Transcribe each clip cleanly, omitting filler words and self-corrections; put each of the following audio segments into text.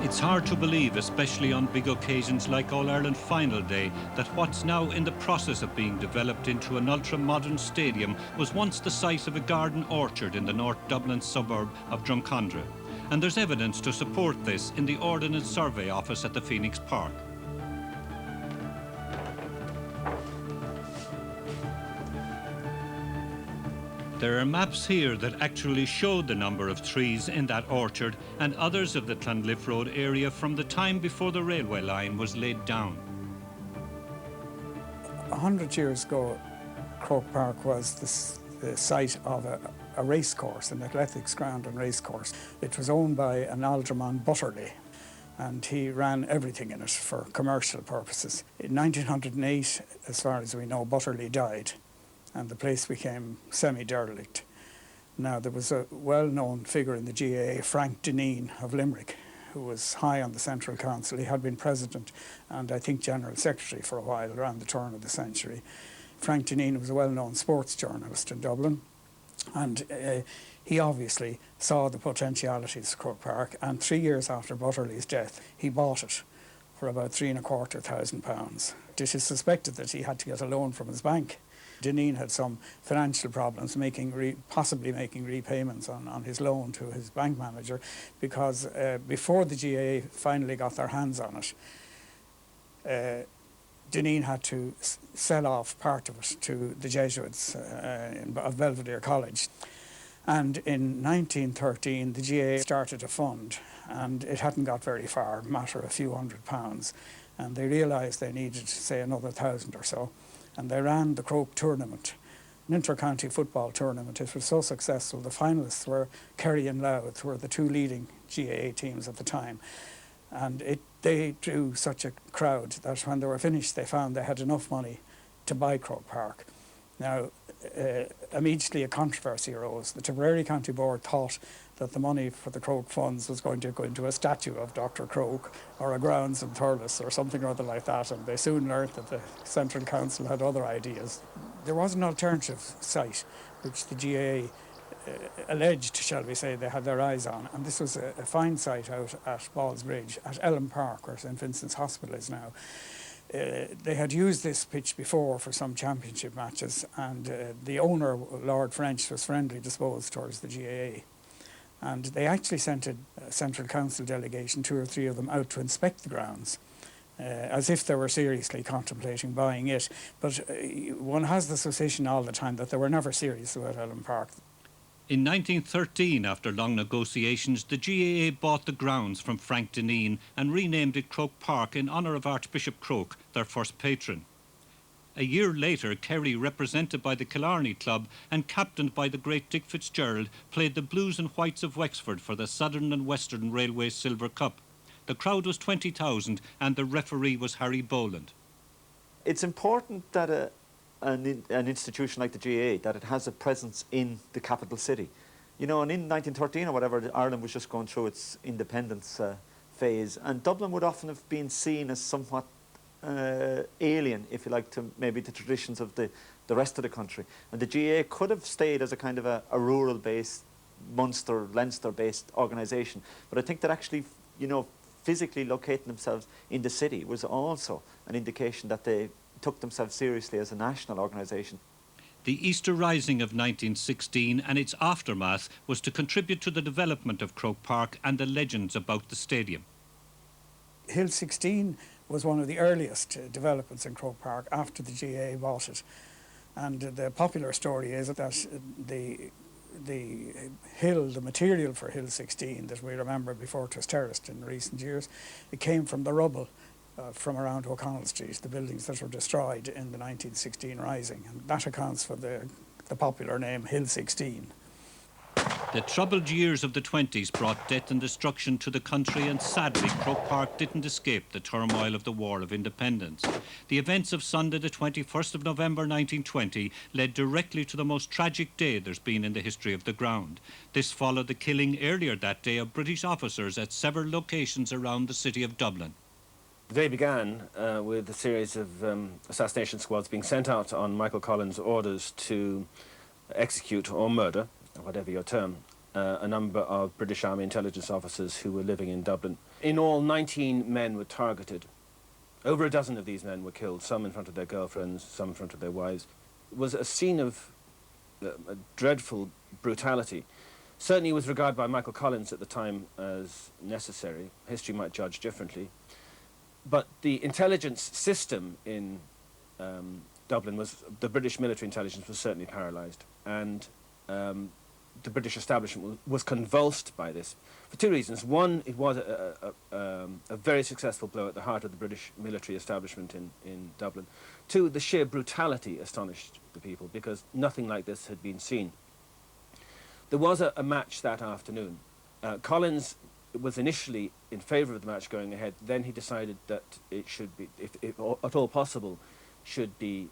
It's hard to believe, especially on big occasions like All-Ireland Final Day, that what's now in the process of being developed into an ultra-modern stadium was once the site of a garden orchard in the North Dublin suburb of Drumcondra. And there's evidence to support this in the Ordnance Survey Office at the Phoenix Park. There are maps here that actually show the number of trees in that orchard and others of the Clonliffe Road area from the time before the railway line was laid down. 100 years ago, Croke Park was the site of a race course, an athletics ground and race course. It was owned by an alderman, Butterley, and he ran everything in it for commercial purposes. In 1908, as far as we know, Butterley died, and the place became semi-derelict. Now, there was a well-known figure in the GAA, Frank Dineen of Limerick, who was high on the Central Council. He had been president and I think General Secretary for a while around the turn of the century. Frank Dineen was a well-known sports journalist in Dublin, and he obviously saw the potentialities of Croke Park, and 3 years after Butterley's death, he bought it for about £3,250. It is suspected that he had to get a loan from his bank. Dineen had some financial problems, possibly making repayments on his loan to his bank manager, because before the GAA finally got their hands on it, Dineen had to sell off part of it to the Jesuits of Belvedere College. And in 1913, the GAA started a fund, and it hadn't got very far, a matter of a few £100s, and they realised they needed, say, another 1,000 or so. And they ran the Croke tournament, an inter-county football tournament. It was so successful. The finalists were Kerry and Louth, who were the two leading GAA teams at the time. And they drew such a crowd that when they were finished, they found they had enough money to buy Croke Park. Now, immediately a controversy arose. The Tipperary County Board thought that the money for the Croke funds was going to go into a statue of Dr. Croke or a grounds in Thurles or something or other like that, and they soon learnt that the Central Council had other ideas. There was an alternative site which the GAA alleged, shall we say, they had their eyes on, and this was a fine site out at Ballsbridge, at Ellen Park, where St Vincent's Hospital is now. They had used this pitch before for some championship matches, and the owner, Lord French, was friendly disposed towards the GAA. And they actually sent a Central Council delegation, 2 or 3 of them, out to inspect the grounds, as if they were seriously contemplating buying it. But one has the suspicion all the time that they were never serious about Ellen Park. In 1913, after long negotiations, the GAA bought the grounds from Frank Dineen and renamed it Croke Park in honour of Archbishop Croke, their first patron. A year later, Kerry, represented by the Killarney Club and captained by the great Dick Fitzgerald, played the Blues and Whites of Wexford for the Southern and Western Railway Silver Cup. The crowd was 20,000 and the referee was Harry Boland. It's important that an institution like the GAA, that it has a presence in the capital city. You know, and in 1913 or whatever, Ireland was just going through its independence phase, and Dublin would often have been seen as somewhat alien, if you like, to maybe the traditions of the rest of the country. And the GAA could have stayed as a kind of a rural-based, Munster, Leinster-based organisation. But I think that actually, you know, physically locating themselves in the city was also an indication that they took themselves seriously as a national organisation. The Easter Rising of 1916 and its aftermath was to contribute to the development of Croke Park and the legends about the stadium. Hill 16 was one of the earliest developments in Croke Park after the GAA bought it. And the popular story is that the hill, the material for Hill 16 that we remember before it was terraced in recent years, it came from the rubble from around O'Connell Street, the buildings that were destroyed in the 1916 Rising. And that accounts for the popular name Hill 16. The troubled years of the 20s brought death and destruction to the country, and sadly Croke Park didn't escape the turmoil of the War of Independence. The events of Sunday the 21st of November 1920 led directly to the most tragic day there's been in the history of the ground. This followed the killing earlier that day of British officers at several locations around the city of Dublin. The day began with a series of assassination squads being sent out on Michael Collins' orders to execute or murder, whatever your term, a number of British Army intelligence officers who were living in Dublin. In all, 19 men were targeted. Over a dozen of these men were killed, some in front of their girlfriends, some in front of their wives. It was a scene of a dreadful brutality. Certainly was regarded by Michael Collins at the time as necessary. History might judge differently. But the intelligence system in Dublin was, the British military intelligence was certainly paralysed. And the British establishment was convulsed by this for two reasons. One, it was a very successful blow at the heart of the British military establishment in Dublin. Two, the sheer brutality astonished the people because nothing like this had been seen. There was a match that afternoon. Collins was initially in favour of the match going ahead. Then he decided that it should be, if at all possible, should be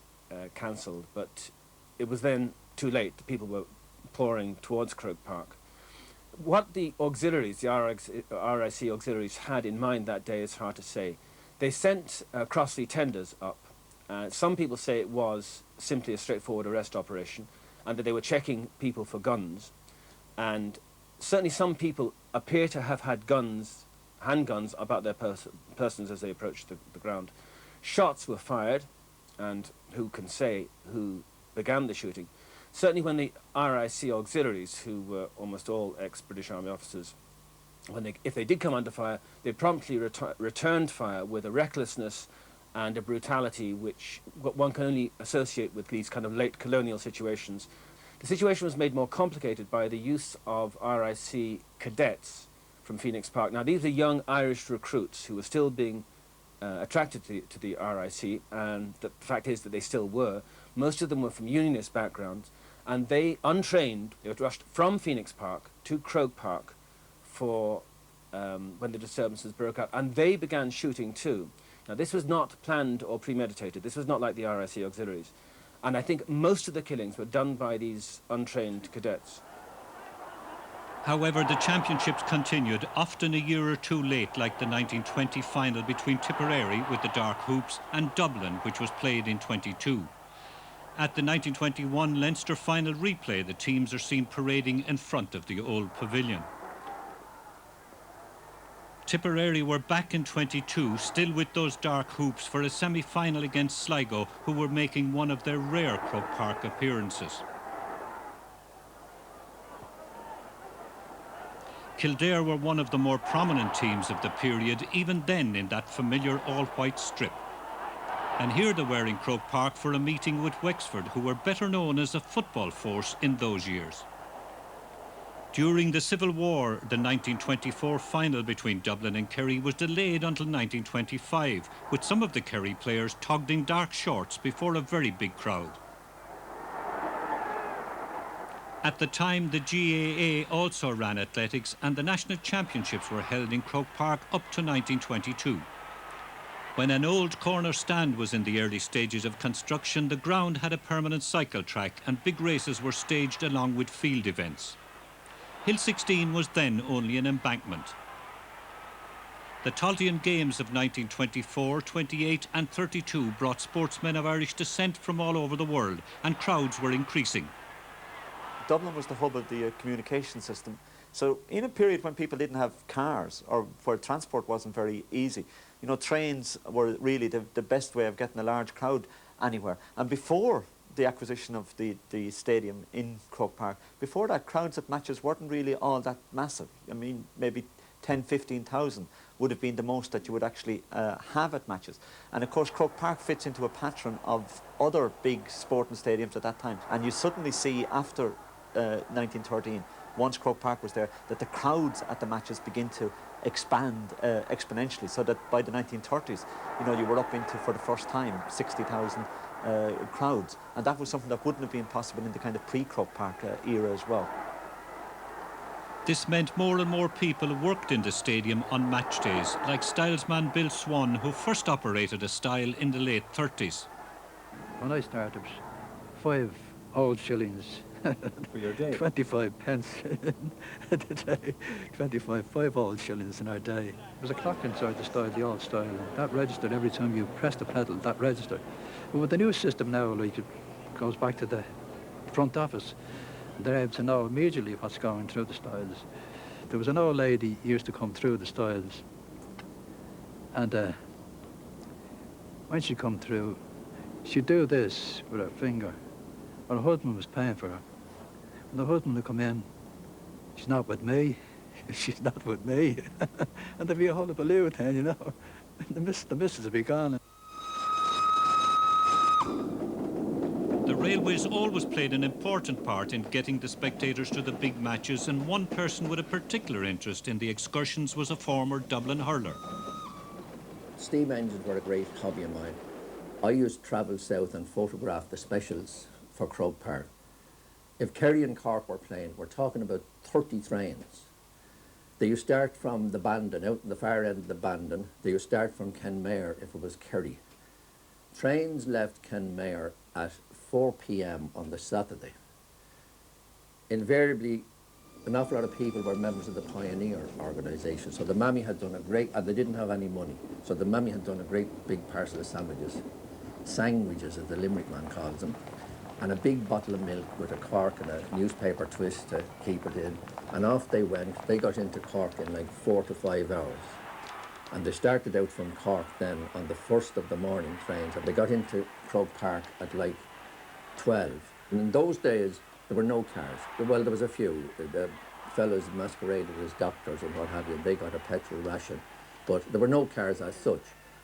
cancelled. But it was then too late. The people were pouring towards Croke Park. What the auxiliaries, the RIC auxiliaries, had in mind that day is hard to say. They sent Crossley tenders up. Some people say it was simply a straightforward arrest operation and that they were checking people for guns. And certainly some people appear to have had guns, handguns, about their persons as they approached the ground. Shots were fired, and who can say who began the shooting? Certainly when the RIC auxiliaries, who were almost all ex-British Army officers, if they did come under fire, they promptly returned fire with a recklessness and a brutality which one can only associate with these kind of late colonial situations. The situation was made more complicated by the use of RIC cadets from Phoenix Park. Now, these are young Irish recruits who were still being attracted to the RIC, and the fact is that they still were. Most of them were from unionist backgrounds, and they, untrained, they were rushed from Phoenix Park to Croke Park for when the disturbances broke out, and they began shooting too. Now, this was not planned or premeditated. This was not like the RIC auxiliaries. And I think most of the killings were done by these untrained cadets. However, the championships continued, often a year or two late, like the 1920 final between Tipperary with the Dark Hoops and Dublin, which was played in 22. At the 1921 Leinster final replay, the teams are seen parading in front of the old pavilion. Tipperary were back in 22, still with those Dark Hoops, for a semi-final against Sligo, who were making one of their rare Croke Park appearances. Kildare were one of the more prominent teams of the period, even then in that familiar all-white strip. And here they were in Croke Park for a meeting with Wexford, who were better known as a football force in those years. During the Civil War, the 1924 final between Dublin and Kerry was delayed until 1925, with some of the Kerry players togged in dark shorts before a very big crowd. At the time, the GAA also ran athletics, and the national championships were held in Croke Park up to 1922. When an old corner stand was in the early stages of construction, the ground had a permanent cycle track and big races were staged along with field events. Hill 16 was then only an embankment. The Toltean Games of 1924, 28 and 32 brought sportsmen of Irish descent from all over the world, and crowds were increasing. Dublin was the hub of the communication system. So in a period when people didn't have cars, or where transport wasn't very easy, you know, trains were really the best way of getting a large crowd anywhere. And before the acquisition of the stadium in Croke Park, before that, crowds at matches weren't really all that massive. I mean, maybe 10, 15,000 would have been the most that you would actually have at matches. And of course, Croke Park fits into a pattern of other big sporting stadiums at that time. And you suddenly see after 1913, once Croke Park was there, that the crowds at the matches begin to expand exponentially, so that by the 1930s, you know, you were up into, for the first time, 60,000 crowds. And that was something that wouldn't have been possible in the kind of pre-Croke Park era as well. This meant more and more people worked in the stadium on match days, like stylesman Bill Swan, who first operated a style in the late 30s. When I started, 5 old shillings. For your day? 25 pence at the day. 5 old shillings in our day. There was a clock inside the style, the old style, and that registered every time you pressed the pedal, that registered. But with the new system now, like, it goes back to the front office, They're able to know immediately what's going through the styles. There was an old lady who used to come through the styles, and when she'd come through, she'd do this with her finger. Her husband was paying for her. When the husband would come in, she's not with me, she's not with me. And there'd be a whole balloon then, you know. The missus would be gone. The railways always played an important part in getting the spectators to the big matches, and one person with a particular interest in the excursions was a former Dublin hurler. Steam engines were a great hobby of mine. I used to travel south and photograph the specials for Croke Park. If Kerry and Cork were playing, we're talking about 30 trains. They used to start from the Bandon, out in the far end of the Bandon. They used to start from Kenmare if it was Kerry. Trains left Kenmare at 4 p.m. on the Saturday. Invariably, an awful lot of people were members of the Pioneer organisation, so the Mammy had done a great, and they didn't have any money, so the Mammy had done a great big parcel of sandwiches, as the Limerick man calls them, and a big bottle of milk with a cork and a newspaper twist to keep it in. And off they went. They got into Cork in like 4 to 5 hours. And they started out from Cork then on the first of the morning trains, and they got into Croke Park at like 12. And in those days, there were no cars. Well, there was a few. The fellows masqueraded as doctors and what have you. They got a petrol ration. But there were no cars as such.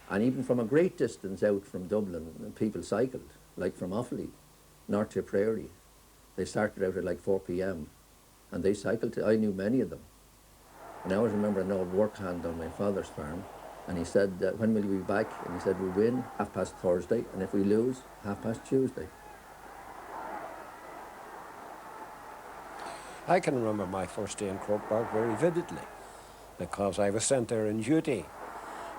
And even from a great distance out from Dublin, people cycled, like from Offaly, north to Prairie. They started out at like 4 p.m. and they cycled. I knew many of them. And I always remember an old work hand on my father's farm, and he said, when will you be back? And he said, we win 1/2 Thursday, and if we lose, 1/2 Tuesday. I can remember my first day in Croke Park very vividly, because I was sent there in duty.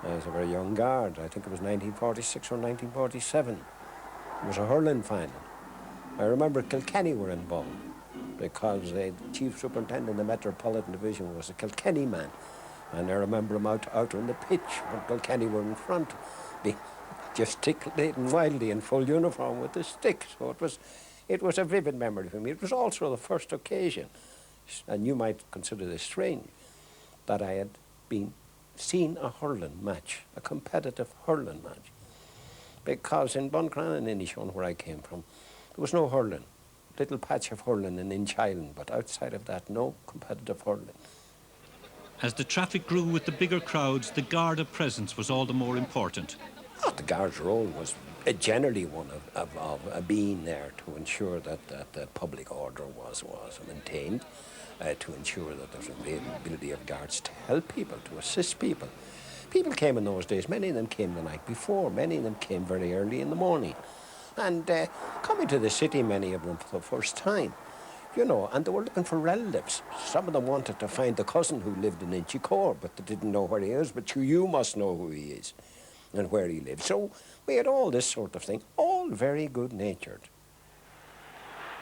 I was a very young guard. I think it was 1946 or 1947. It was a hurling final. I remember Kilkenny were involved, because the chief superintendent of the Metropolitan Division was a Kilkenny man. And I remember him out on the pitch when Kilkenny were in front, gesticulating wildly in full uniform with the stick. So it was a vivid memory for me. It was also the first occasion, and you might consider this strange, that I had seen a hurling match, a competitive hurling match. Because in Buncran and Inishowen, where I came from, there was no hurling. Little patch of hurling in Inch Island, but outside of that, no competitive hurling. As the traffic grew with the bigger crowds, the Garda presence was all the more important. The Guard's role was generally one of being there to ensure that the public order was maintained, to ensure that there's availability of guards to help people, to assist people. People came in those days, many of them came the night before, many of them came very early in the morning. And coming to the city, many of them for the first time, you know, and they were looking for relatives. Some of them wanted to find the cousin who lived in Inchicore, but they didn't know where he is, but you must know who he is and where he lives. So we had all this sort of thing, all very good-natured.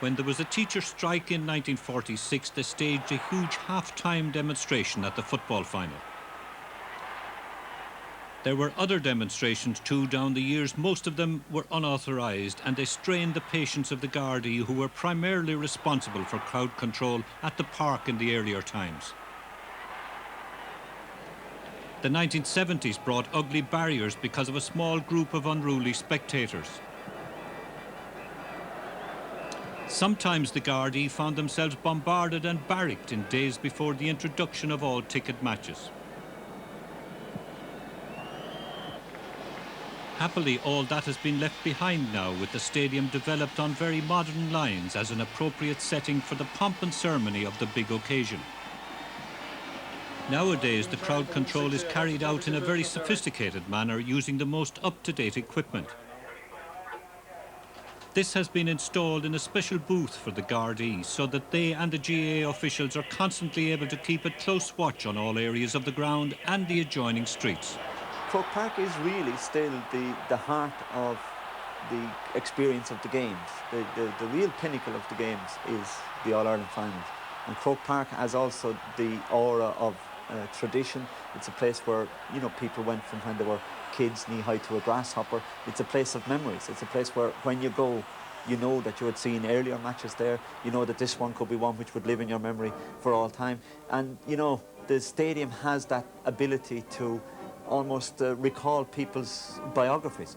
When there was a teacher strike in 1946, they staged a huge half-time demonstration at the football final. There were other demonstrations too down the years. Most of them were unauthorised, and they strained the patience of the Gardaí, who were primarily responsible for crowd control at the park in the earlier times. The 1970s brought ugly barriers because of a small group of unruly spectators. Sometimes the Gardaí found themselves bombarded and barracked in days before the introduction of all-ticket matches. Happily, all that has been left behind now, with the stadium developed on very modern lines as an appropriate setting for the pomp and ceremony of the big occasion. Nowadays, the crowd control is carried out in a very sophisticated manner, using the most up-to-date equipment. This has been installed in a special booth for the Gardaí, so that they and the GAA officials are constantly able to keep a close watch on all areas of the ground and the adjoining streets. Croke Park is really still the heart of the experience of the games. The real pinnacle of the games is the All-Ireland finals. And Croke Park has also the aura of tradition. It's a place where, you know, people went from when they were kids knee-high to a grasshopper. It's a place of memories. It's a place where when you go, You know that you had seen earlier matches there. You know that this one could be one which would live in your memory for all time. And, you know, the stadium has that ability to almost recall people's biographies.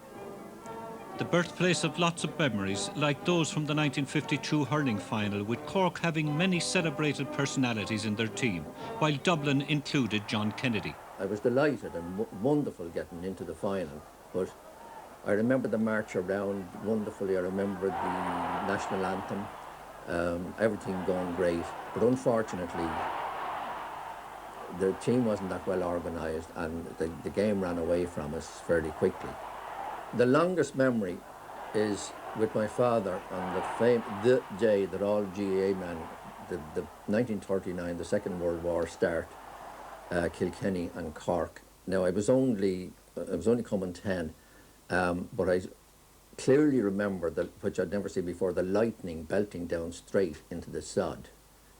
The birthplace of lots of memories, like those from the 1952 hurling final, with Cork having many celebrated personalities in their team, while Dublin included John Kennedy. I was delighted and wonderful getting into the final, but I remember the march around wonderfully. I remember the national anthem, everything going great. But unfortunately, the team wasn't that well organised, and the game ran away from us fairly quickly. The longest memory is with my father on the day that all GAA men, the 1939, the Second World War start, Kilkenny and Cork. Now I was only coming 10, but I clearly remember that, which I'd never seen before, the lightning belting down straight into the sod,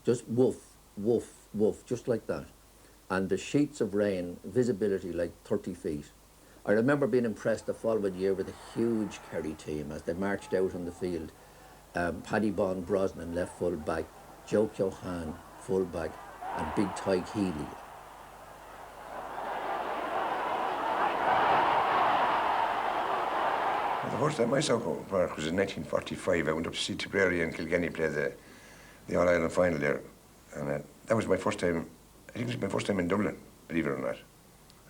just woof, woof, woof, just like that, and the sheets of rain, visibility like 30 feet. I remember being impressed the following year with a huge Kerry team as they marched out on the field. Paddy Bond Brosnan, left full back, Joe Keohane, full back, and Big Tyke Healy. The first time I saw Croke Park was in 1945. I went up to see Tipperary and Kilkenny play the All-Ireland final there. And that was my first time, I think it was my first time in Dublin, believe it or not.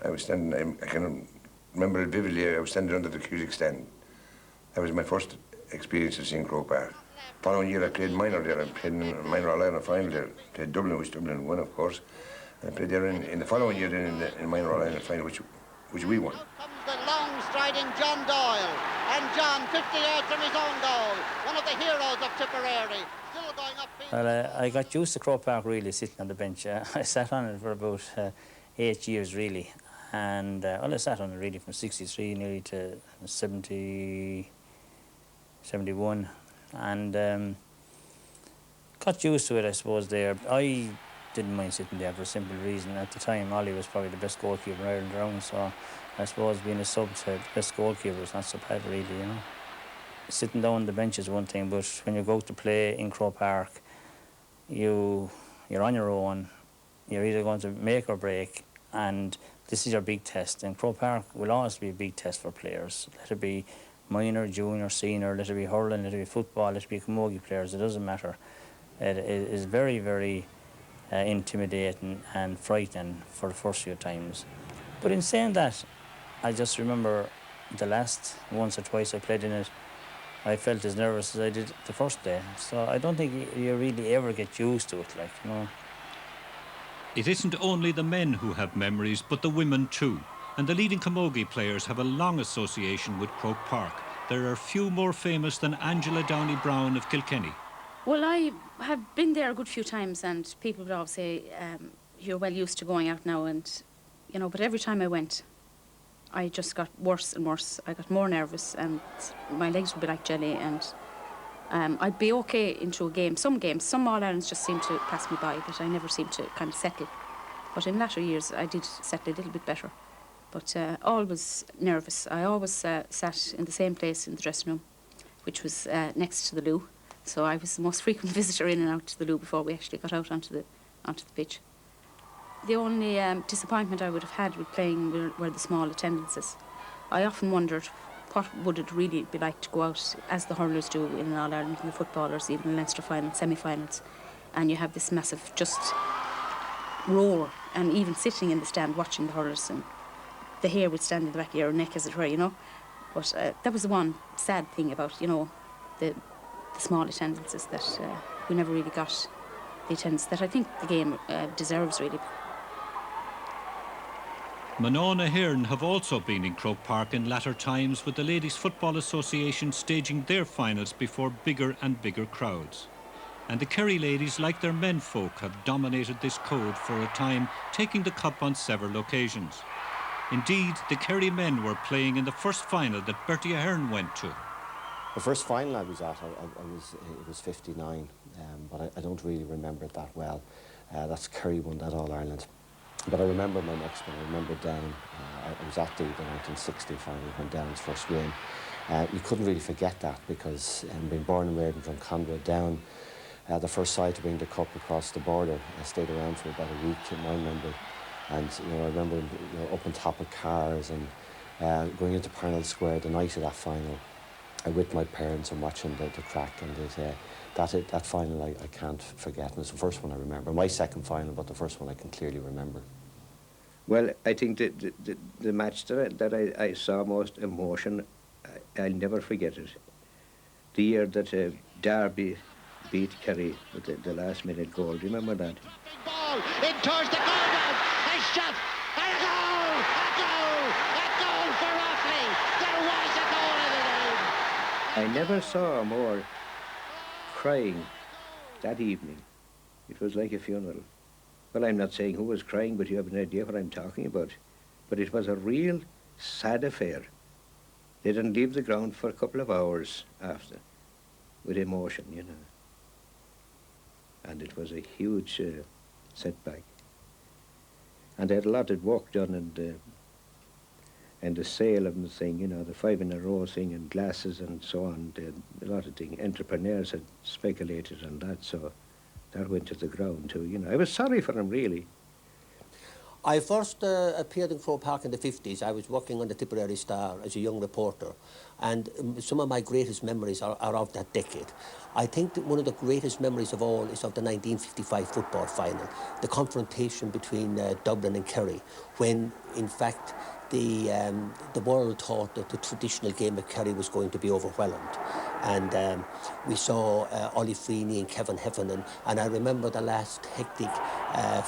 I was standing, I can remember it vividly, I was standing under the Cusick stand. That was my first experience of seeing Croke Park. Following year I played minor there. I played in a minor All-Ireland final there. Played Dublin, which Dublin won, of course. And I played there in the following year then in minor All-Ireland final, which we won. Out comes the long-striding John Doyle. And John, 50 yards from his own goal. One of the heroes of Tipperary. Still going upfield. Well, I got used to Croke Park really, sitting on the bench. I sat on it for about 8 years really. And well, I sat on it really from 63 nearly to 70, 71. And got used to it, I suppose, there. I didn't mind sitting there for a simple reason. At the time, Ollie was probably the best goalkeeper in Ireland around, so I suppose being a sub to the best goalkeeper is not so bad, really, you know. Sitting down on the bench is one thing, but when you go to play in Croke Park, you're on your own. You're either going to make or break, and this is your big test. And Croke Park will always be a big test for players. Let it be minor, junior, senior, let it be hurling, let it be football, let it be camogie players, it doesn't matter. It is very, very intimidating and frightening for the first few times. But in saying that, I just remember the last once or twice I played in it, I felt as nervous as I did the first day. So I don't think you really ever get used to it, like, you know. It isn't only the men who have memories, but the women too. And the leading camogie players have a long association with Croke Park. There are few more famous than Angela Downey-Brown of Kilkenny. Well, I have been there a good few times, and people would always say, you're well used to going out now, and, you know, but every time I went, I just got worse and worse. I got more nervous, and my legs would be like jelly, and I'd be okay into a game. Some All-Irelands just seemed to pass me by, but I never seemed to kind of settle. But in latter years, I did settle a little bit better. But always nervous. I always sat in the same place in the dressing room, which was next to the loo. So I was the most frequent visitor in and out to the loo before we actually got out onto the pitch. The only disappointment I would have had with playing were the small attendances. I often wondered what would it really be like to go out, as the hurlers do in All-Ireland and the footballers, even in Leinster final, semi-finals, and you have this massive just roar, and even sitting in the stand watching the hurlers, and the hair would stand in the back of your neck, as it were, you know. But that was the one sad thing about, you know, the small attendances, that we never really got the attendance that I think the game deserves, really. Manona Ahern have also been in Croke Park in latter times, with the Ladies Football Association staging their finals before bigger and bigger crowds. And the Kerry ladies, like their menfolk, have dominated this code for a time, taking the cup on several occasions. Indeed, the Kerry men were playing in the first final that Bertie Ahern went to. The first final I was at, it was 59, but I don't really remember it that well. That's Kerry won that All-Ireland. But I remember my next one. I remember down, I was at the 1960 final when Down's first win. You couldn't really forget that because being born and reared in Drumcondra, Down, the first side to bring the cup across the border, I stayed around for about a week in my memory. And I remember up on top of cars and going into Parnell Square the night of that final with my parents and watching the crack, and that final I can't forget. And it's the first one I remember. My second final, but the first one I can clearly remember. Well, I think the match that I saw most emotion, I'll never forget it. The year that Derby beat Kerry with the last-minute goal. Do you remember that? Big ball in towards the goal line. A shot and a goal! A goal! A goal for Offaly! There was a goal in the game! I never saw more crying that evening. It was like a funeral. Well, I'm not saying who was crying, but you have an idea what I'm talking about. But it was a real sad affair. They didn't leave the ground for a couple of hours after, with emotion, you know. And it was a huge setback. And they had a lot of work done, and the sale of the thing, you know, the 5 in a row thing and glasses and so on. They had a lot of things. Entrepreneurs had speculated on that, so that went to the ground too, you know. I was sorry for them, really. I first appeared in Croke Park in the 50s. I was working on the Tipperary Star as a young reporter, and some of my greatest memories are of that decade. I think that one of the greatest memories of all is of the 1955 football final, the confrontation between Dublin and Kerry, when, in fact, the world thought that the traditional game of Kerry was going to be overwhelmed. And we saw Ollie Freeney and Kevin Heffernan, and I remember the last hectic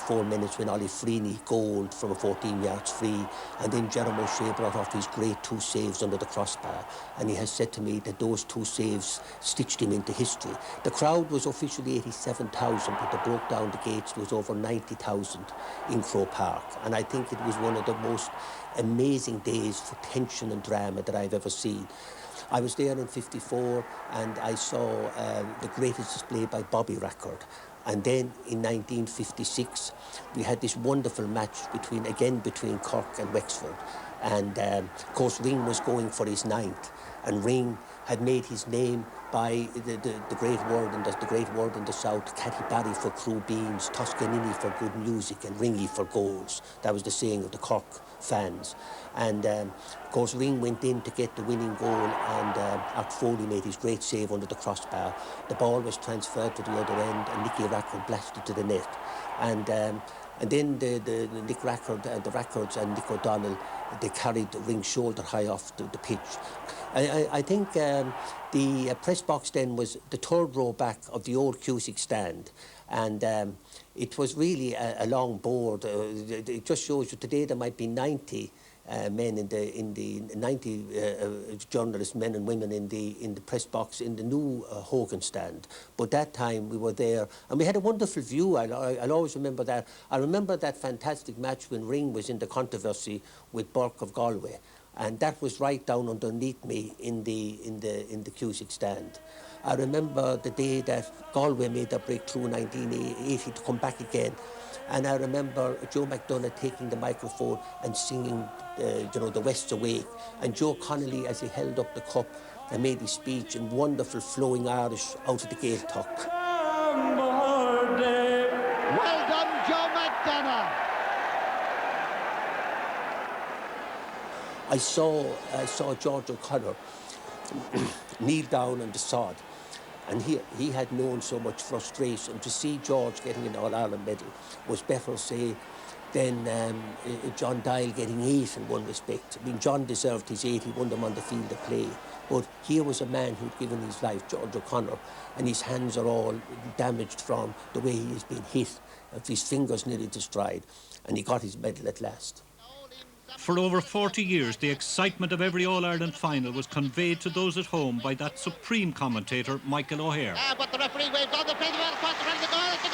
4 minutes when Ollie Freeney goaled from 14 yards free, and then Jeremy O'Shea brought off his great 2 saves under the crossbar, and he has said to me that those 2 saves stitched him into history. The crowd was officially 87,000, but they broke down the gates. There was over 90,000 in Croke Park, and I think it was one of the most amazing days for tension and drama that I've ever seen. I was there in '54 and I saw the greatest display by Bobby Rackard. And then in 1956, we had this wonderful match between Cork and Wexford. And of course, Ring was going for his 9th, and Ring had made his name by the great word in the south, Catty Barry for crew beans, Toscanini for good music, and Ringy for goals. That was the saying of the Cork fans. And of course, Ring went in to get the winning goal, and Art Foley made his great save under the crossbar. The ball was transferred to the other end, and Nicky Rackard blasted to the net. And then the Nick Rackard, the Rackards and Nick O'Donnell, they carried Ring shoulder high off the pitch. I think the press box then was the 3rd row back of the old Cusick stand, and it was really a long board. It just shows you today there might be 90 men in the 90 journalists, men and women in the press box in the new Hogan stand. But that time we were there, and we had a wonderful view. I'll always remember that. I remember that fantastic match when Ring was in the controversy with Burke of Galway, and that was right down underneath me in the Cusick stand. I remember the day that Galway made their breakthrough in 1980 to come back again. And I remember Joe McDonagh taking the microphone and singing, The West's Awake. And Joe Connolly, as he held up the cup and made his speech in wonderful flowing Irish out of the Gaeltacht. Well done, Joe McDonagh. I saw George O'Connor kneel down on the sod, and he had known so much frustration. To see George getting an All-Ireland medal was better, say, than John Dial getting 8 in one respect. I mean, John deserved his 8, he won them on the field of play. But here was a man who'd given his life, George O'Connor, and his hands are all damaged from the way he has been hit, his fingers nearly destroyed, and he got his medal at last. For over 40 years, the excitement of every All-Ireland final was conveyed to those at home by that supreme commentator, Michael O'Hare. But the referee waved on the play, the ball across the front of the goal, it's a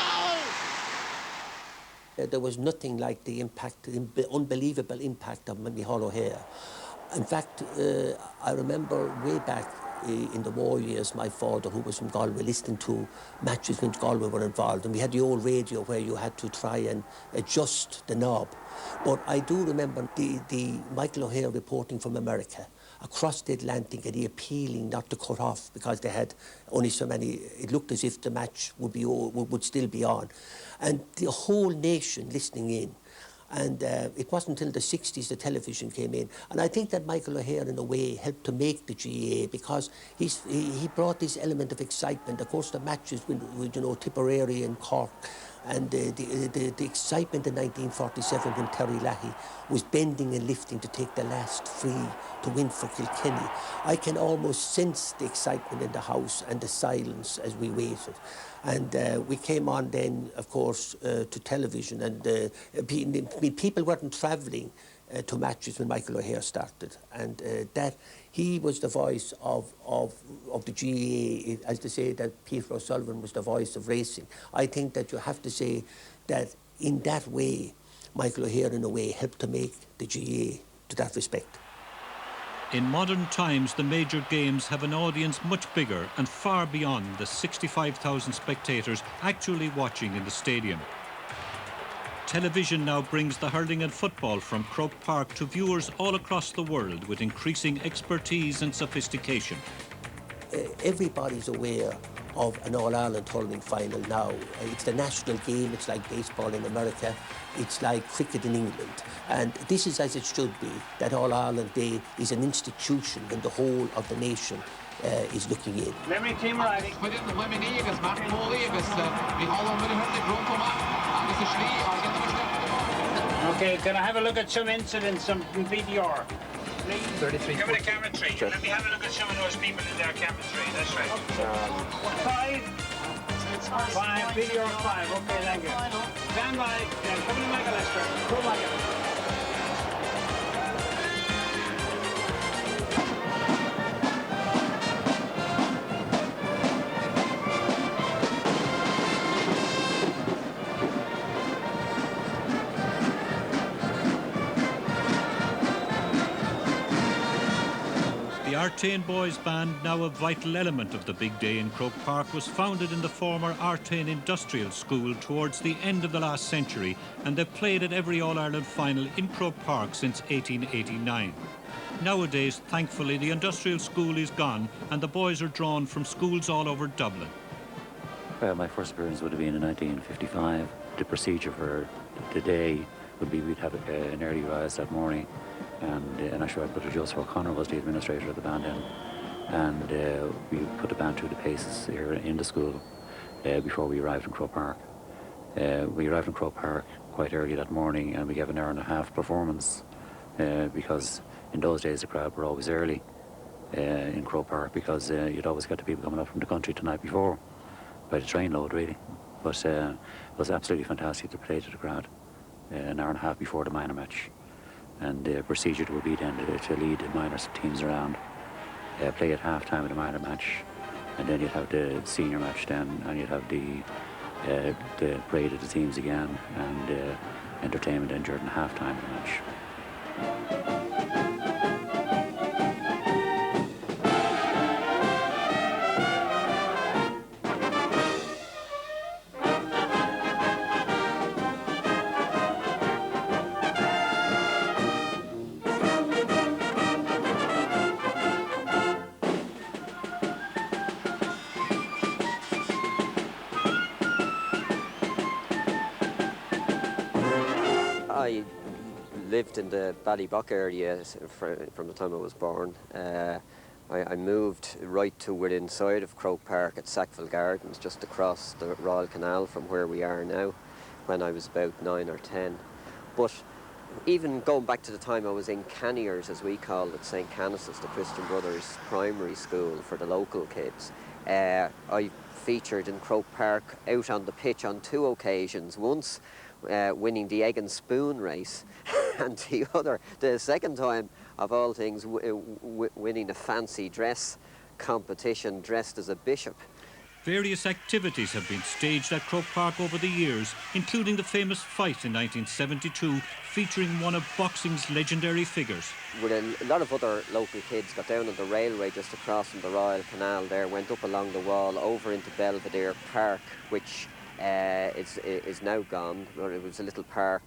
goal! There was nothing like the impact, the unbelievable impact of Micheál O'Hare. In fact, I remember way back in the war years, my father, who was from Galway, listening to matches when Galway were involved. And we had the old radio where you had to try and adjust the knob. But I do remember the Michael O'Hare reporting from America across the Atlantic, and he appealing not to cut off because they had only so many. It looked as if the match would still be on. And the whole nation listening in. And it wasn't until the 60s the television came in. And I think that Michael O'Hare, in a way, helped to make the GAA because he brought this element of excitement. Of course, the matches with you know, Tipperary and Cork, and the excitement in 1947 when Terry Leahy was bending and lifting to take the last free to win for Kilkenny. I can almost sense the excitement in the house and the silence as we waited. And we came on then, of course, to television, and people weren't travelling to matches when Michael O'Hare started, and that he was the voice of the GAA, as they say that Peter O'Sullivan was the voice of racing. I think that you have to say that in that way, Michael O'Hare, in a way, helped to make the GAA to that respect. In modern times, the major games have an audience much bigger and far beyond the 65,000 spectators actually watching in the stadium. Television now brings the hurling and football from Croke Park to viewers all across the world with increasing expertise and sophistication. Everybody's aware of an All-Ireland hurling final now. It's the national game, it's like baseball in America, it's like cricket in England. And this is as it should be, that All-Ireland Day is an institution when the whole of the nation is looking in. Okay, can I have a look at some incidents, some VDR? 33. Give me the camera tree. Let me have a look at some of those people in their camera tree. That's right. 5, VDR 5. Okay, thank you. Stand by. Come to Michael Lester. Go, Michael. The Artane Boys Band, now a vital element of the big day in Croke Park, was founded in the former Artane Industrial School towards the end of the last century, and they've played at every All-Ireland final in Croke Park since 1889. Nowadays, thankfully, the industrial school is gone and the boys are drawn from schools all over Dublin. Well, my first appearance would have been in 1955. The procedure for the day would be we'd have an early rise that morning, and I'm sure Brother Joseph O'Connor was the administrator of the band then, and we put the band through the paces here in the school before we arrived in Croke Park. We arrived in Croke Park quite early that morning, and we gave an hour and a half performance because in those days the crowd were always early in Croke Park, because you'd always get the people coming up from the country the night before by the train load, really. But it was absolutely fantastic to play to the crowd an hour and a half before the minor match. And the procedure would be then to lead the minor teams around, play at half-time of the minor match, and then you'd have the senior match then, and you'd have the parade of the teams again, and entertainment then during the half-time of the match. I lived in the Ballybock area from the time I was born. I moved right to within side of Croke Park at Sackville Gardens, just across the Royal Canal from where we are now, when I was about 9 or 10. But even going back to the time I was in Canniers, as we called it, St. Canice's, the Christian Brothers primary school for the local kids, I featured in Croke Park out on the pitch on 2 occasions. Once winning the egg and spoon race, and the second time of all things, winning a fancy dress competition dressed as a bishop. Various activities have been staged at Croke Park over the years, including the famous fight in 1972 featuring one of boxing's legendary figures. With a lot of other local kids got down on the railway just across from the Royal Canal there, went up along the wall over into Belvedere Park, which is now gone. It was a little park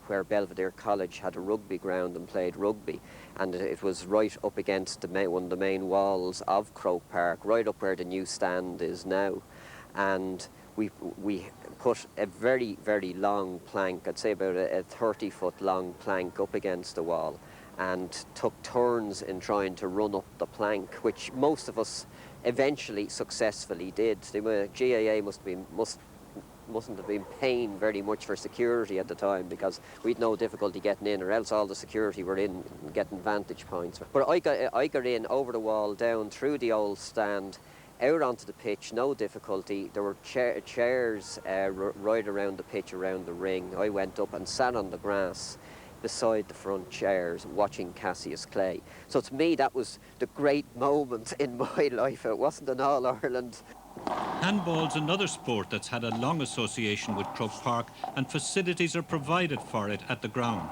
where Belvedere College had a rugby ground and played rugby, and it was right up against one of the main walls of Croke Park, right up where the new stand is now. And we put a very, very long plank, I'd say about a 30-foot long plank up against the wall, and took turns in trying to run up the plank, which most of us eventually successfully did. The GAA mustn't have been paying very much for security at the time, because we'd no difficulty getting in, or else all the security were in getting vantage points. But I got in over the wall, down through the old stand, out onto the pitch, no difficulty. There were chairs right around the pitch, around the ring. I went up and sat on the grass beside the front chairs watching Cassius Clay. So to me that was the great moment in my life. It wasn't an All-Ireland. Handball's another sport that's had a long association with Croke Park, and facilities are provided for it at the ground.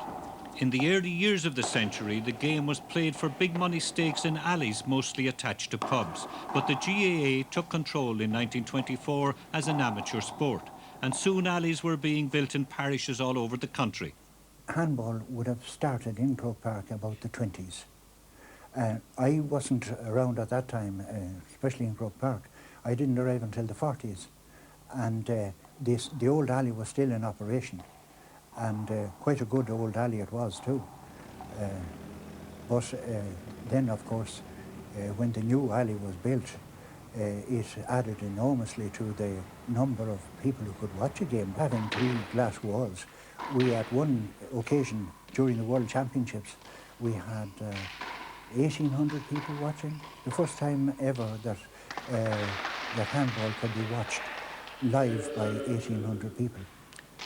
In the early years of the century, the game was played for big money stakes in alleys mostly attached to pubs, but the GAA took control in 1924 as an amateur sport, and soon alleys were being built in parishes all over the country. Handball would have started in Croke Park about the 20s. I wasn't around at that time, especially in Croke Park. I didn't arrive until the 40s, and the old alley was still in operation, and quite a good old alley it was too. But then, of course, when the new alley was built, it added enormously to the number of people who could watch a game. Having 3 glass walls, we at one occasion during the World Championships, we had 1,800 people watching. The first time ever that handball could be watched live by 1,800 people.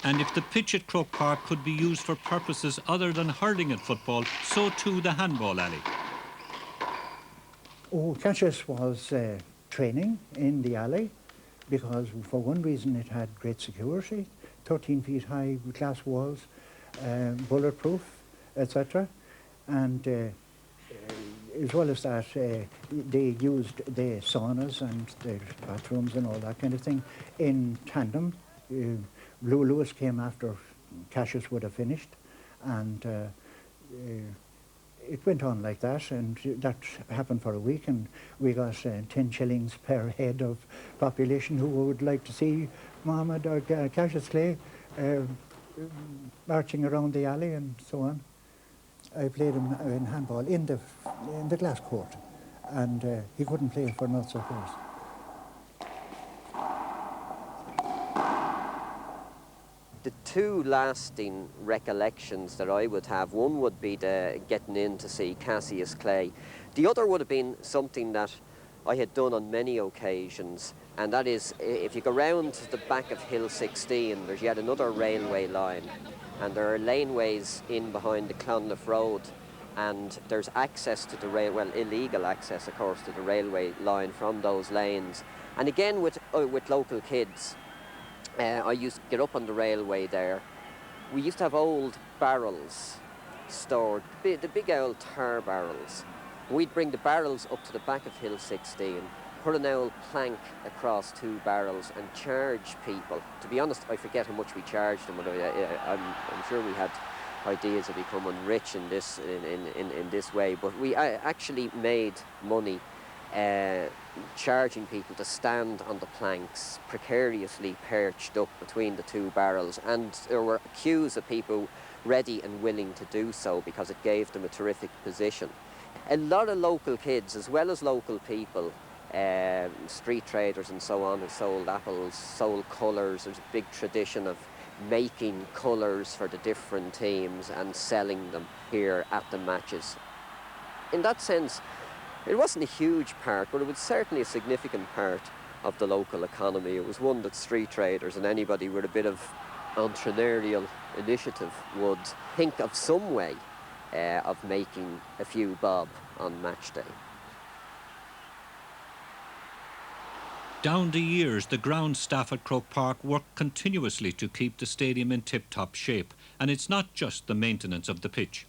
And if the pitch at Croke Park could be used for purposes other than hurling and football, so too the handball alley. Oh, Cassius was training in the alley because for one reason it had great security, 13 feet high glass walls, bulletproof, etc. And as well as that, they used the saunas and the bathrooms and all that kind of thing in tandem. Lewis came after Cassius would have finished, and it went on like that, and that happened for a week, and we got 10 shillings per head of population who would like to see Mohammed or Cassius Clay marching around the alley and so on. I played him in handball in the glass court, and he couldn't play for nuts or course. The 2 lasting recollections that I would have, one would be the getting in to see Cassius Clay. The other would have been something that I had done on many occasions, and that is, if you go round to the back of Hill 16, there's yet another railway line, and there are laneways in behind the Clonliffe Road, and there's access to the illegal access, of course, to the railway line from those lanes. And again, with local kids, I used to get up on the railway there. We used to have old barrels stored, the big old tar barrels. We'd bring the barrels up to the back of Hill 16, put an old plank across 2 barrels and charge people. To be honest, I forget how much we charged them, but I'm sure we had ideas of becoming rich in this way. But we actually made money charging people to stand on the planks, precariously perched up between the 2 barrels, and there were queues of people ready and willing to do so because it gave them a terrific position. A lot of local kids, as well as local people, street traders and so on, have sold apples, sold colours. There's a big tradition of making colours for the different teams and selling them here at the matches. In that sense, it wasn't a huge part, but it was certainly a significant part of the local economy. It was one that street traders and anybody with a bit of entrepreneurial initiative would think of some way of making a few bob on match day. Down the years, the ground staff at Croke Park worked continuously to keep the stadium in tip-top shape, and it's not just the maintenance of the pitch.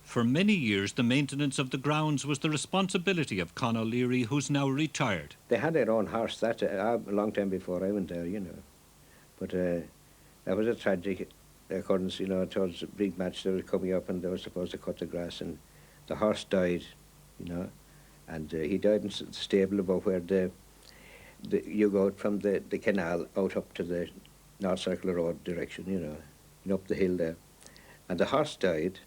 For many years, the maintenance of the grounds was the responsibility of Con O'Leary, who's now retired. They had their own horse that a long time before I went there, you know. But that was a tragic occurrence, you know, towards a big match that was coming up and they were supposed to cut the grass and the horse died, you know, and he died in the stable above where you go from the canal out up to the North Circular Road direction, you know, and up the hill there. And the horse died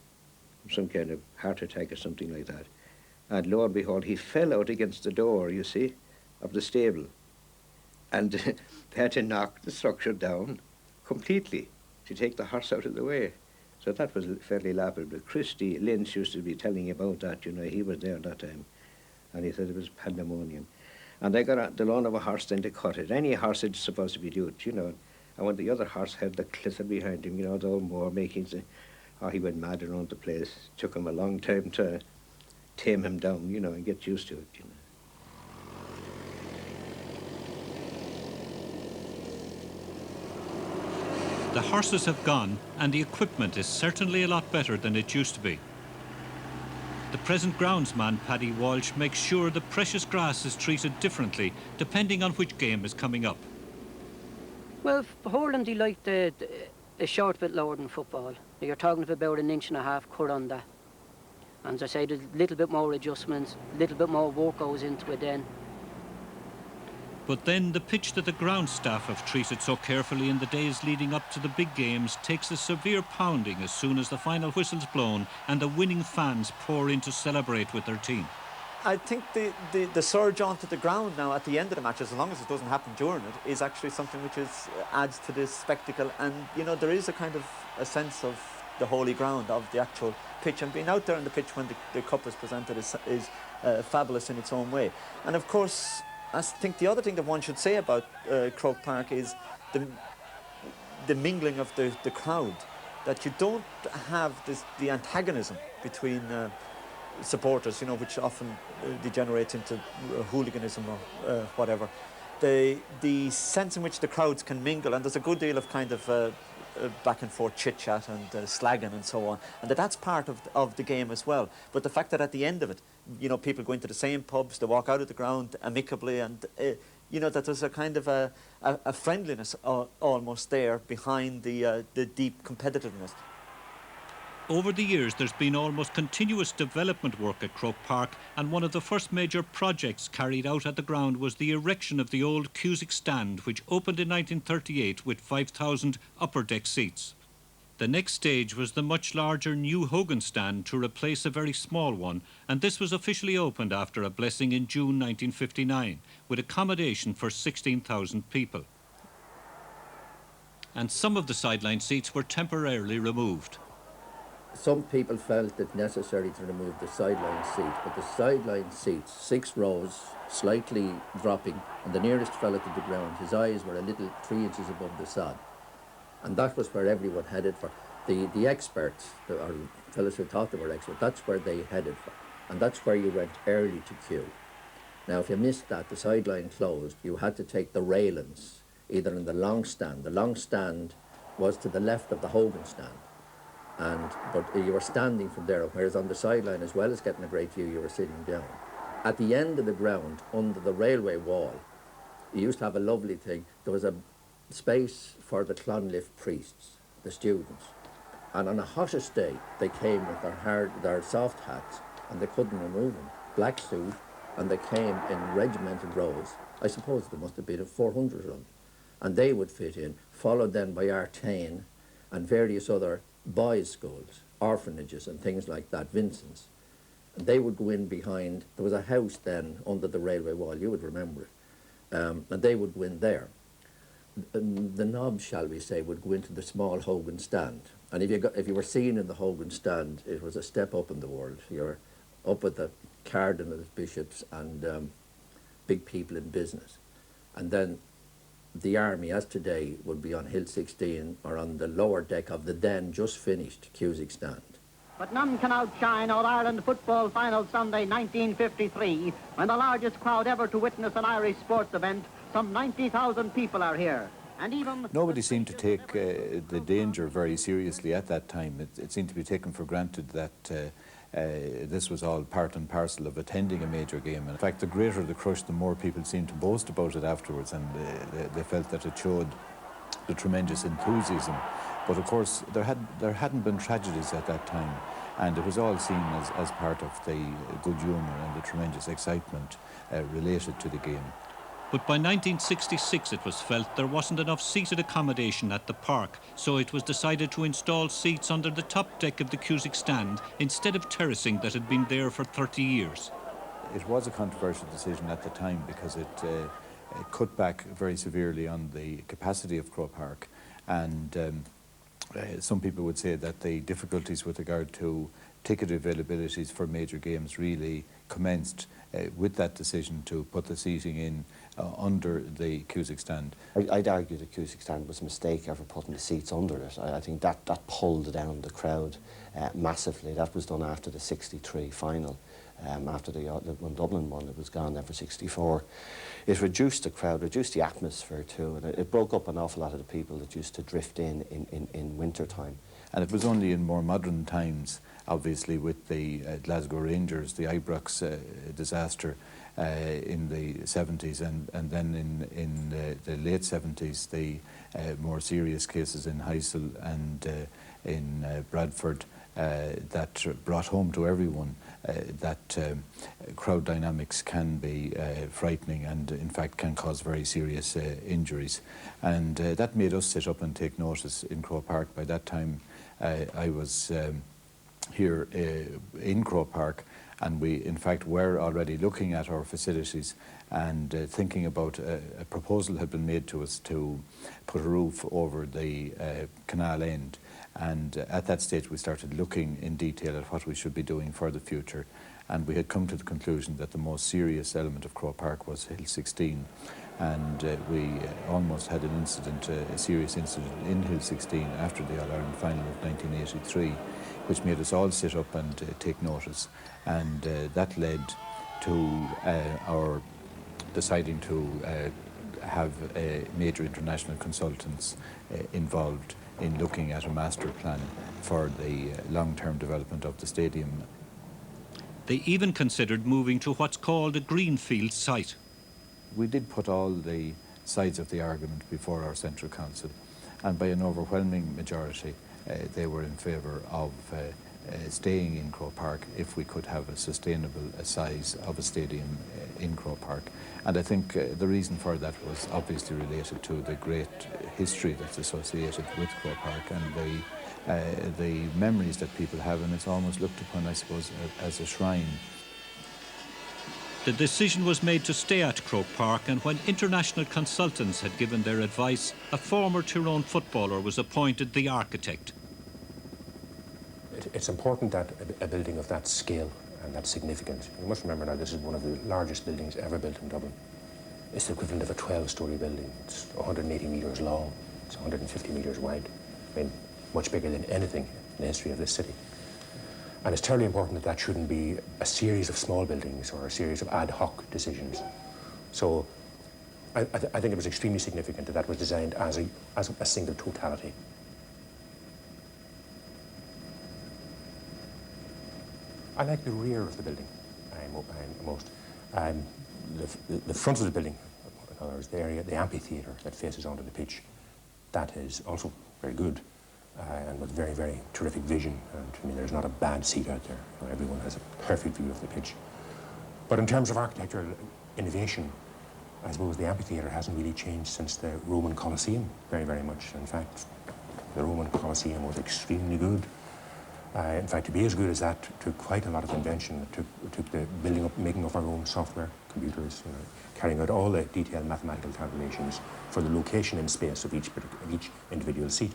from some kind of heart attack or something like that. And lo and behold, he fell out against the door, you see, of the stable. And they had to knock the structure down completely to take the horse out of the way. So that was fairly laughable. Christy Lynch used to be telling about that, you know, he was there that time. And he said it was pandemonium. And they got the loan of a horse then to cut it. Any horse is supposed to be do it, you know. And when the other horse had the clitter behind him, you know, the old moor making, oh, he went mad around the place. It took him a long time to tame him down, you know, and get used to it, you know. The horses have gone, and the equipment is certainly a lot better than it used to be. The present groundsman, Paddy Walsh, makes sure the precious grass is treated differently depending on which game is coming up. Well, hurling, they like the short bit lower than football. You're talking of about 1.5 inches cut on that. And as I say, there's a little bit more adjustments, a little bit more work goes into it then. But then the pitch that the ground staff have treated so carefully in the days leading up to the big games takes a severe pounding as soon as the final whistle's blown and the winning fans pour in to celebrate with their team. I think the surge onto the ground now at the end of the match, as long as it doesn't happen during it, is actually something which adds to this spectacle. And, you know, there is a kind of a sense of the holy ground of the actual pitch. And being out there on the pitch when the cup is presented is fabulous in its own way. And, of course, I think the other thing that one should say about Croke Park is the mingling of the crowd, that you don't have the antagonism between supporters, you know, which often degenerates into hooliganism or whatever. The sense in which the crowds can mingle, and there's a good deal of kind of back and forth chit chat and slagging and so on, and that's part of the game as well. But the fact that at the end of it, you know, people go into the same pubs, they walk out of the ground amicably, and you know, that there's a kind of a friendliness almost there behind the deep competitiveness. Over the years, there's been almost continuous development work at Croke Park, and one of the first major projects carried out at the ground was the erection of the old Cusick stand, which opened in 1938 with 5,000 upper deck seats. The next stage was the much larger new Hogan stand to replace a very small one, and this was officially opened after a blessing in June 1959, with accommodation for 16,000 people. And some of the sideline seats were temporarily removed. Some people felt it necessary to remove the sideline seats, but the sideline seats, 6 rows, slightly dropping, and the nearest fella to the ground, his eyes were a little 3 inches above the sod. And that was where everyone headed for. The experts, or fellas who thought they were experts, that's where they headed for. And that's where you went early to queue. Now, if you missed that, the sideline closed, you had to take the railings, either in the long stand. The long stand was to the left of the Hogan stand. But you were standing from there, whereas on the sideline, as well as getting a great view, you were sitting down. At the end of the ground, under the railway wall, you used to have a lovely thing. There was a space for the Clonliffe priests, the students. And on a hottest day, they came with their soft hats, and they couldn't remove them. Black suit, and they came in regimented rows. I suppose there must have been 400 of them. And they would fit in, followed then by Artane and various other boys' schools, orphanages and things like that, Vincent's. And they would go in behind, there was a house then under the railway wall, you would remember it, and they would go in there. The knobs, shall we say, would go into the small Hogan stand. And if you were seen in the Hogan stand, it was a step up in the world. You were up with the cardinals, bishops and big people in business. And then the army, as today, would be on Hill 16 or on the lower deck of the then just finished Cusick stand. But none can outshine All-Ireland football final Sunday 1953, when the largest crowd ever to witness an Irish sports event. Some 90,000 people are here. And even nobody seemed to take the danger very seriously at that time. It seemed to be taken for granted that this was all part and parcel of attending a major game. And in fact, the greater the crush, the more people seemed to boast about it afterwards, and they felt that it showed the tremendous enthusiasm. But of course, there hadn't been tragedies at that time, and it was all seen as part of the good humour and the tremendous excitement related to the game. But by 1966 it was felt there wasn't enough seated accommodation at the park, so it was decided to install seats under the top deck of the Cusack stand instead of terracing that had been there for 30 years. It was a controversial decision at the time because it cut back very severely on the capacity of Croke Park, and some people would say that the difficulties with regard to ticket availabilities for major games really commenced with that decision to put the seating in under the Cusack stand. I'd argue the Cusack stand was a mistake ever putting the seats under it. I think that pulled down the crowd massively. That was done after the '63 final. After when Dublin won, it was gone there for '64. It reduced the crowd, reduced the atmosphere too, and it broke up an awful lot of the people that used to drift in winter time. And it was only in more modern times, obviously with the Glasgow Rangers, the Ibrox disaster in the 70s, and then in the late 70s, the more serious cases in Heysel and in Bradford that brought home to everyone that crowd dynamics can be frightening and in fact can cause very serious injuries. And that made us sit up and take notice in Croke Park. By that time I was here in Croke Park, and we in fact were already looking at our facilities and thinking about a proposal had been made to us to put a roof over the canal end. And at that stage we started looking in detail at what we should be doing for the future, and we had come to the conclusion that the most serious element of Croke Park was Hill 16, and we almost had an incident, a serious incident in Hill 16 after the All-Ireland final of 1983, which made us all sit up and take notice, and that led to our deciding to have major international consultants involved in looking at a master plan for the long-term development of the stadium. They even considered moving to what's called a greenfield site. We did put all the sides of the argument before our Central Council, and by an overwhelming majority they were in favour of staying in Croke Park if we could have a sustainable size of a stadium in Croke Park. And I think the reason for that was obviously related to the great history that's associated with Croke Park and the memories that people have, and it's almost looked upon, I suppose, as a shrine. The decision was made to stay at Croke Park, and when international consultants had given their advice, a former Tyrone footballer was appointed the architect. It's important that a building of that scale and that significance, you must remember now this is one of the largest buildings ever built in Dublin. It's the equivalent of a 12-storey building. It's 180 metres long, it's 150 metres wide. I mean, much bigger than anything in the history of this city. And it's terribly important that that shouldn't be a series of small buildings or a series of ad hoc decisions. So I think it was extremely significant that that was designed as a single totality. I like the rear of the building most. The front of the building, in other words, the area, the amphitheatre that faces onto the pitch, that is also very good and with very, very terrific vision. And I mean, there's not a bad seat out there. You know, everyone has a perfect view of the pitch. But in terms of architectural innovation, I suppose the amphitheatre hasn't really changed since the Roman Colosseum very, very much. In fact, the Roman Colosseum was extremely good. In fact, to be as good as that took quite a lot of invention. It took the building up, making of our own software, computers, you know, carrying out all the detailed mathematical calculations for the location in space of each individual seat.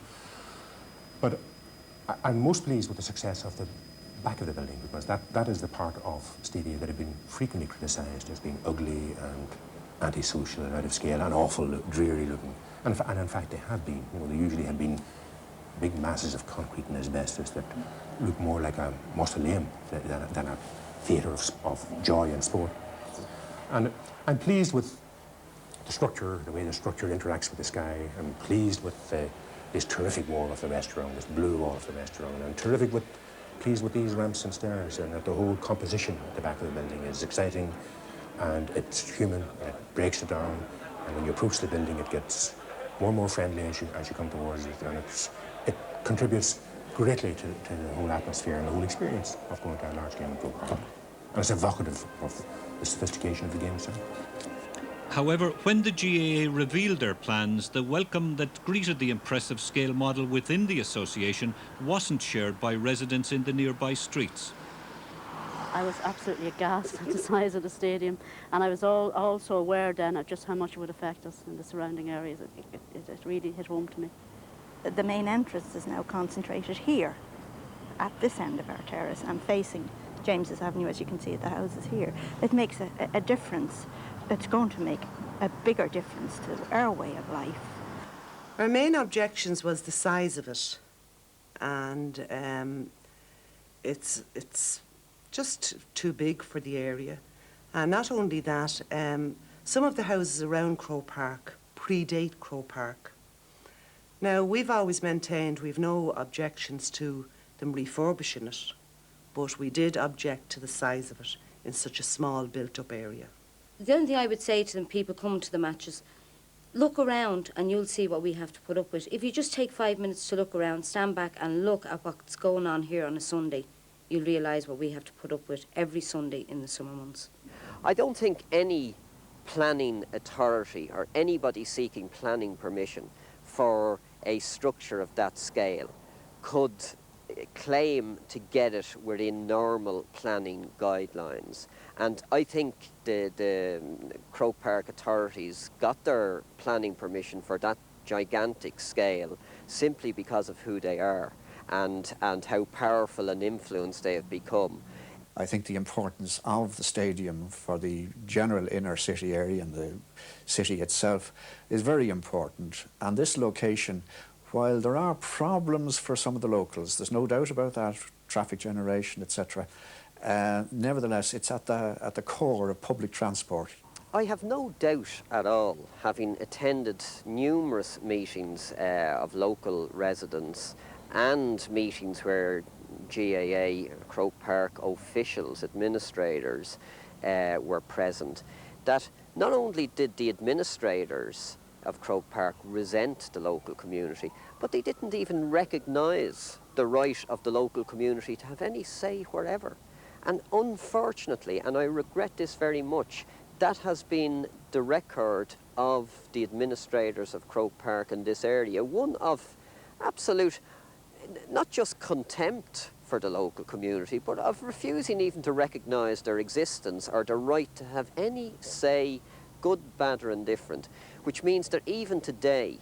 But I'm most pleased with the success of the back of the building, because that is the part of stadia that have been frequently criticised as being ugly and antisocial and out of scale and awful, dreary looking. And in fact, they have been. You know, they usually have been big masses of concrete and asbestos that look more like a mausoleum than a theatre of joy and sport. And I'm pleased with the structure, the way the structure interacts with the sky. I'm pleased with this terrific wall of the restaurant, this blue wall of the restaurant. I'm pleased with these ramps and stairs, and that the whole composition at the back of the building is exciting, and it's human, and it breaks it down, and when you approach the building it gets more and more friendly as you come towards it, and it contributes greatly to the whole atmosphere and the whole experience of going to a large game in Croke Park. And it's evocative of the sophistication of the game itself. However, when the GAA revealed their plans, the welcome that greeted the impressive scale model within the association wasn't shared by residents in the nearby streets. I was absolutely aghast at the size of the stadium, and I was also aware then of just how much it would affect us in the surrounding areas. It really hit home to me. The main entrance is now concentrated here, at this end of our terrace, and facing James's Avenue, as you can see, the houses here. It makes a difference. It's going to make a bigger difference to our way of life. Our main objections was the size of it, and it's just too big for the area. And not only that, some of the houses around Croke Park predate Croke Park. Now, we've always maintained we've no objections to them refurbishing it, but we did object to the size of it in such a small built-up area. The only thing I would say to them, people coming to the matches, look around and you'll see what we have to put up with. If you just take 5 minutes to look around, stand back and look at what's going on here on a Sunday, you'll realise what we have to put up with every Sunday in the summer months. I don't think any planning authority or anybody seeking planning permission for a structure of that scale could claim to get it within normal planning guidelines. And I think the Croke Park authorities got their planning permission for that gigantic scale simply because of who they are and how powerful an influence they have become. I think the importance of the stadium for the general inner city area and the city itself is very important. And this location, while there are problems for some of the locals, there's no doubt about that, traffic generation, etc. Nevertheless, it's at the core of public transport. I have no doubt at all, having attended numerous meetings of local residents and meetings where GAA, Croke Park officials, administrators were present, that not only did the administrators of Croke Park resent the local community, but they didn't even recognise the right of the local community to have any say wherever. And unfortunately, and I regret this very much, that has been the record of the administrators of Croke Park in this area, one of absolute, not just contempt for the local community, but of refusing even to recognise their existence or their right to have any say, good, bad or indifferent, which means that even today,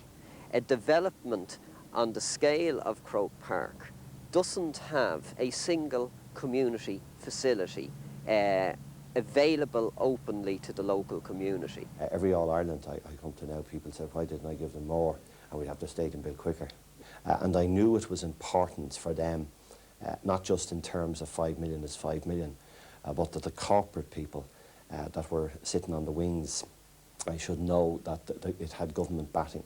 a development on the scale of Croke Park doesn't have a single community facility available openly to the local community. Every All-Ireland I come to now, people say, why didn't I give them more and we'd have the stadium built quicker? And I knew it was important for them, not just in terms of 5 million is 5 million, but that the corporate people that were sitting on the wings, I should know that it had government backing,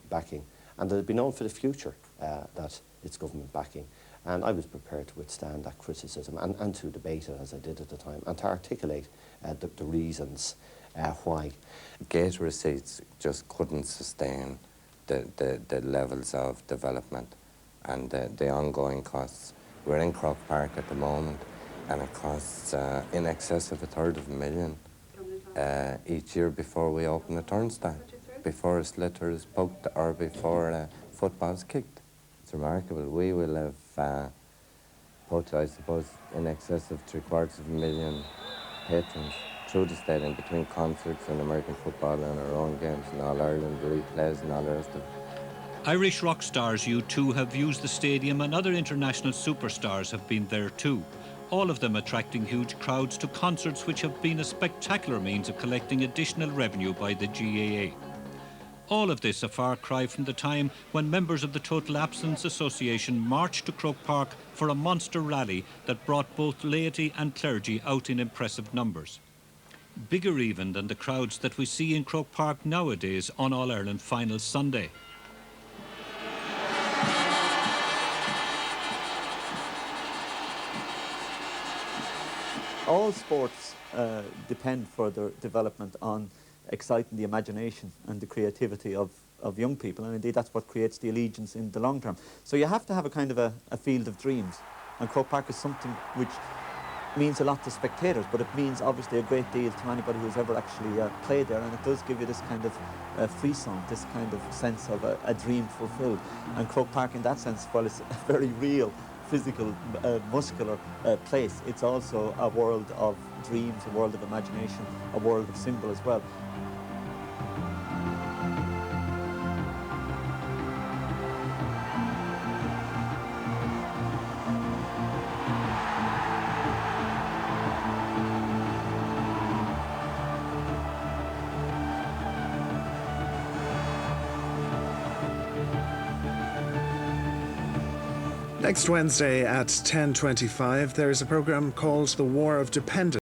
and that it'd be known for the future that it's government backing. And I was prepared to withstand that criticism and to debate it as I did at the time and to articulate the reasons why. Gate receipts just couldn't sustain the levels of development and the ongoing costs. We're in Croke Park at the moment and it costs in excess of $250,000 each year before we open a turnstile, before a slitter is poked or before a football's kicked. It's remarkable. We will have put, I suppose, in excess of 750,000 patrons through the stadium between concerts and American football and our own games and All-Ireland replays and all the rest of it. Irish rock stars U2 have used the stadium and other international superstars have been there too, all of them attracting huge crowds to concerts which have been a spectacular means of collecting additional revenue by the GAA. All of this a far cry from the time when members of the Total Absence Association marched to Croke Park for a monster rally that brought both laity and clergy out in impressive numbers. Bigger even than the crowds that we see in Croke Park nowadays on All-Ireland Final Sunday. All sports depend for their development on exciting the imagination and the creativity of young people, and indeed that's what creates the allegiance in the long term. So you have to have a kind of a field of dreams, and Croke Park is something which means a lot to spectators, but it means obviously a great deal to anybody who's ever actually played there, and it does give you this kind of frisson, this kind of sense of a dream fulfilled. And Croke Park in that sense, while it's a very real, physical, muscular place, it's also a world of dreams, a world of imagination, a world of symbol as well. Next Wednesday at 10:25, there is a programme called The War of Dependence.